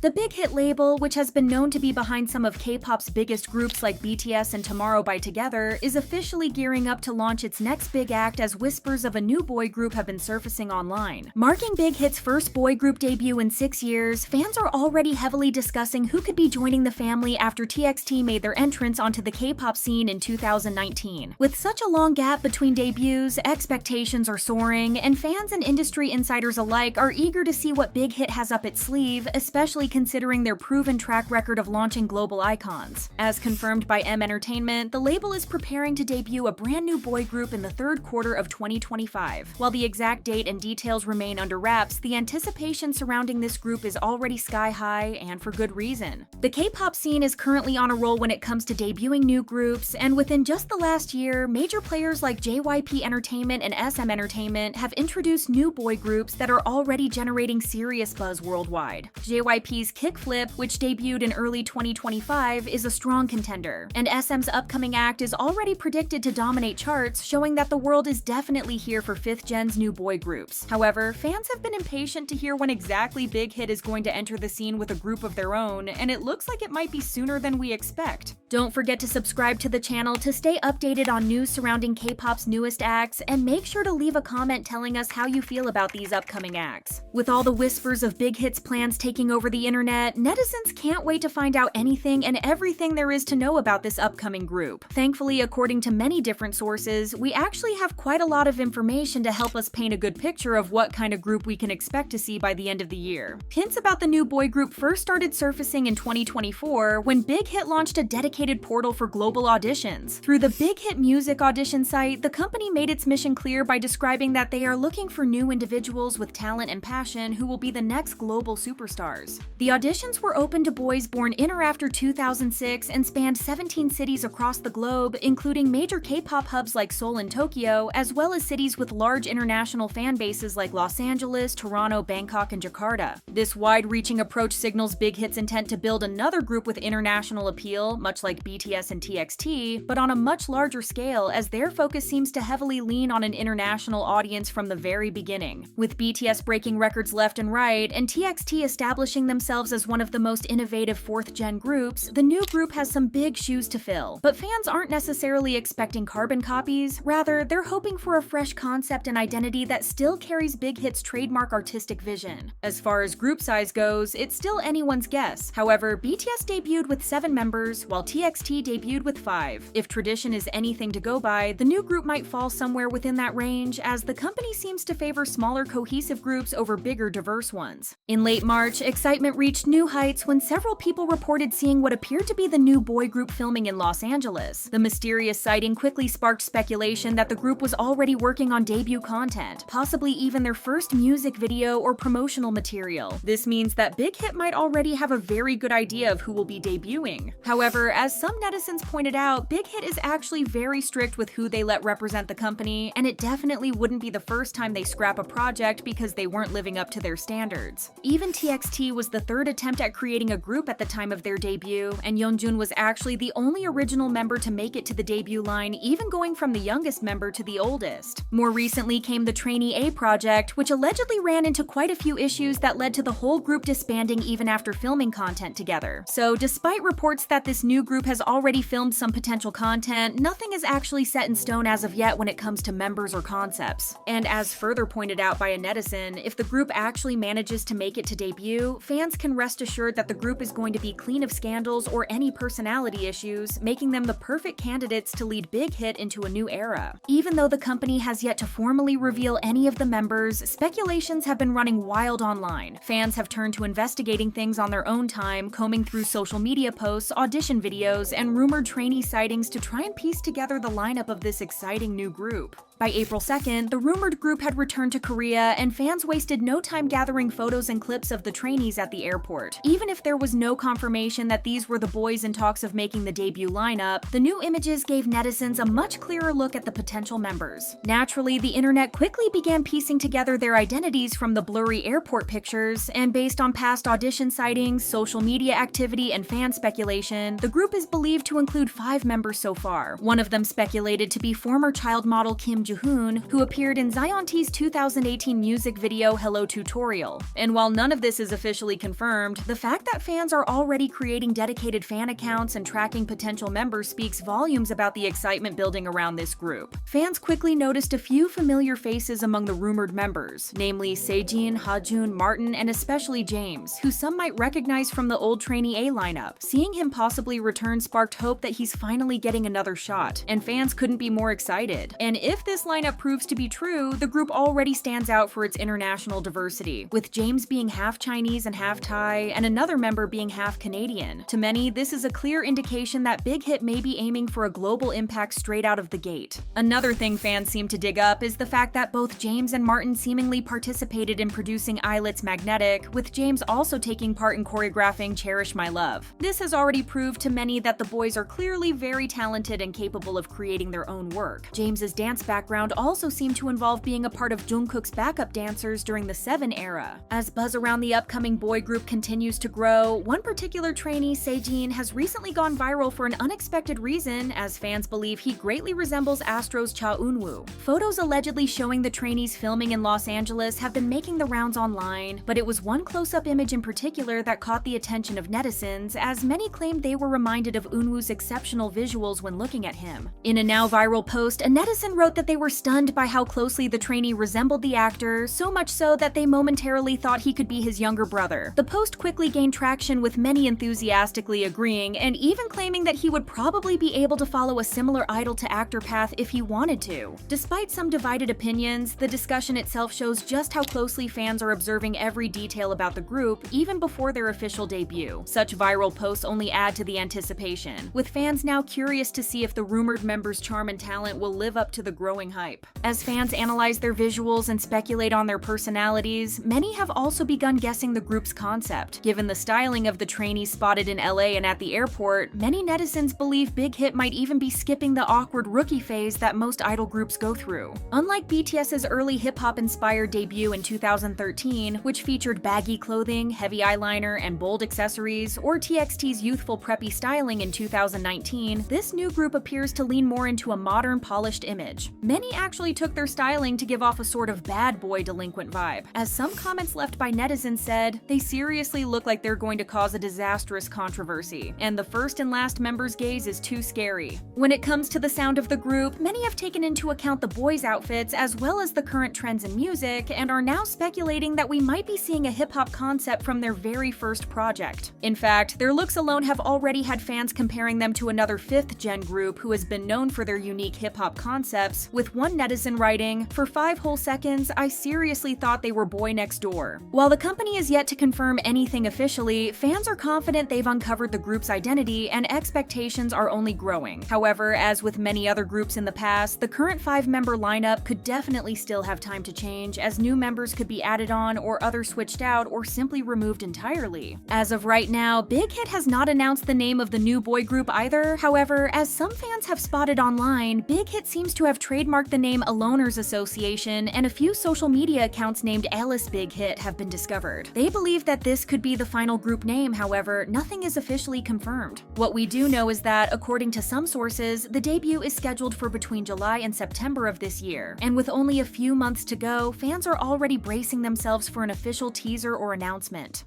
The Big Hit label, which has been known to be behind some of K-pop's biggest groups like BTS and Tomorrow by Together, is officially gearing up to launch its next big act as whispers of a new boy group have been surfacing online. Marking Big Hit's first boy group debut in 6 years, fans are already heavily discussing who could be joining the family after TXT made their entrance onto the K-pop scene in 2019. With such a long gap between debuts, expectations are soaring, and fans and industry insiders alike are eager to see what Big Hit has up its sleeve, especially considering their proven track record of launching global icons. As confirmed by M Entertainment, the label is preparing to debut a brand new boy group in the third quarter of 2025. While the exact date and details remain under wraps, the anticipation surrounding this group is already sky high, and for good reason. The K-pop scene is currently on a roll when it comes to debuting new groups, and within just the last year, major players like JYP Entertainment and SM Entertainment have introduced new boy groups that are already generating serious buzz worldwide. JYP's Kickflip, which debuted in early 2025, is a strong contender, and SM's upcoming act is already predicted to dominate charts, showing that the world is definitely here for 5th Gen's new boy groups. However, fans have been impatient to hear when exactly Big Hit is going to enter the scene with a group of their own, and it looks like it might be sooner than we expect. Don't forget to subscribe to the channel to stay updated on news surrounding K-pop's newest acts, and make sure to leave a comment telling us how you feel about these upcoming acts. With all the whispers of Big Hit's plans taking over the internet, netizens can't wait to find out anything and everything there is to know about this upcoming group. Thankfully, according to many different sources, we actually have quite a lot of information to help us paint a good picture of what kind of group we can expect to see by the end of the year. Hints about the new boy group first started surfacing in 2024 when Big Hit launched a dedicated portal for global auditions. Through the Big Hit music audition site, the company made its mission clear by describing that they are looking for new individuals with talent and passion who will be the next global superstars. The auditions were open to boys born in or after 2006 and spanned 17 cities across the globe, including major K-pop hubs like Seoul and Tokyo, as well as cities with large international fan bases like Los Angeles, Toronto, Bangkok, and Jakarta. This wide-reaching approach signals Big Hit's intent to build another group with international appeal, much like BTS and TXT, but on a much larger scale, as their focus seems to heavily lean on an international audience from the very beginning. With BTS breaking records left and right, and TXT establishing themselves as one of the most innovative 4th Gen groups, the new group has some big shoes to fill. But fans aren't necessarily expecting carbon copies, rather, they're hoping for a fresh concept and identity that still carries Big Hit's trademark artistic vision. As far as group size goes, it's still anyone's guess. However, BTS debuted with 7 members, while TXT debuted with 5. If tradition is anything to go by, the new group might fall somewhere within that range, as the company seems to favor smaller cohesive groups over bigger diverse ones. In late March, excitement reached new heights when several people reported seeing what appeared to be the new boy group filming in Los Angeles. The mysterious sighting quickly sparked speculation that the group was already working on debut content, possibly even their first music video or promotional material. This means that Big Hit might already have a very good idea of who will be debuting. However, as some netizens pointed out, Big Hit is actually very strict with who they let represent the company, and it definitely wouldn't be the first time they scrap a project because they weren't living up to their standards. Even TXT was the 3rd attempt at creating a group at the time of their debut, and Yeonjun was actually the only original member to make it to the debut line, even going from the youngest member to the oldest. More recently came the Trainee A project, which allegedly ran into quite a few issues that led to the whole group disbanding even after filming content together. So despite reports that this new group has already filmed some potential content, nothing is actually set in stone as of yet when it comes to members or concepts. And as further pointed out by a netizen, if the group actually manages to make it to debut, fans can rest assured that the group is going to be clean of scandals or any personality issues, making them the perfect candidates to lead Big Hit into a new era. Even though the company has yet to formally reveal any of the members, speculations have been running wild online. Fans have turned to investigating things on their own time, combing through social media posts, audition videos, and rumored trainee sightings to try and piece together the lineup of this exciting new group. By April 2nd, the rumored group had returned to Korea, and fans wasted no time gathering photos and clips of the trainees at the airport. Even if there was no confirmation that these were the boys in talks of making the debut lineup, the new images gave netizens a much clearer look at the potential members. Naturally, the internet quickly began piecing together their identities from the blurry airport pictures, and based on past audition sightings, social media activity, and fan speculation, the group is believed to include 5 members so far. One of them speculated to be former child model Kim Jaehoon, who appeared in Zion's 2018 music video Hello Tutorial. And while none of this is officially confirmed, the fact that fans are already creating dedicated fan accounts and tracking potential members speaks volumes about the excitement building around this group. Fans quickly noticed a few familiar faces among the rumored members, namely Sejin, Hajun, Martin, and especially James, who some might recognize from the old Trainee A lineup. Seeing him possibly return sparked hope that he's finally getting another shot, and fans couldn't be more excited. And if this lineup proves to be true, the group already stands out for its international diversity, with James being half Chinese and half Thai, and another member being half Canadian. To many, this is a clear indication that Big Hit may be aiming for a global impact straight out of the gate. Another thing fans seem to dig up is the fact that both James and Martin seemingly participated in producing KOOKIELIT's Magnetic, with James also taking part in choreographing Cherish My Love. This has already proved to many that the boys are clearly very talented and capable of creating their own work. James's dance background also seemed to involve being a part of Jungkook's backup dancers during the Seven era. As buzz around the upcoming boy group continues to grow, one particular trainee, Sejin, has recently gone viral for an unexpected reason, as fans believe he greatly resembles Astro's Cha Eunwoo. Photos allegedly showing the trainees filming in Los Angeles have been making the rounds online, but it was one close-up image in particular that caught the attention of netizens, as many claimed they were reminded of Eunwoo's exceptional visuals when looking at him. In a now viral post, a netizen wrote that they were stunned by how closely the trainee resembled the actor, so much so that they momentarily thought he could be his younger brother. The post quickly gained traction, with many enthusiastically agreeing and even claiming that he would probably be able to follow a similar idol-to-actor path if he wanted to. Despite some divided opinions, the discussion itself shows just how closely fans are observing every detail about the group, even before their official debut. Such viral posts only add to the anticipation, with fans now curious to see if the rumored members' charm and talent will live up to the growing hype. As fans analyze their visuals and speculate on their personalities, many have also begun guessing the group's concept. Given the styling of the trainees spotted in LA and at the airport, many netizens believe Big Hit might even be skipping the awkward rookie phase that most idol groups go through. Unlike BTS's early hip-hop-inspired debut in 2013, which featured baggy clothing, heavy eyeliner, and bold accessories, or TXT's youthful preppy styling in 2019, this new group appears to lean more into a modern, polished image. Many actually took their styling to give off a sort of bad boy delinquent vibe, as some comments left by netizens said, "They seriously look like they're going to cause a disastrous controversy, and the first and last member's gaze is too scary." When it comes to the sound of the group, many have taken into account the boys' outfits as well as the current trends in music, and are now speculating that we might be seeing a hip-hop concept from their very first project. In fact, their looks alone have already had fans comparing them to another 5th-gen group who has been known for their unique hip-hop concepts, with one netizen writing, "For 5 whole seconds, I seriously thought they were Boy Next Door." While the company is yet to confirm anything officially, fans are confident they've uncovered the group's identity, and expectations are only growing. However, as with many other groups in the past, the current 5-member lineup could definitely still have time to change, as new members could be added on or others switched out or simply removed entirely. As of right now, Big Hit has not announced the name of the new boy group either. However, as some fans have spotted online, Big Hit seems to have trademarked the name Aloners Association, and a few social media accounts named Alice Big Hit have been discovered. They believe that this could be the final group name, however, nothing is officially confirmed. What we do know is that, according to some sources, the debut is scheduled for between July and September of this year, and with only a few months to go, fans are already bracing themselves for an official teaser or announcement.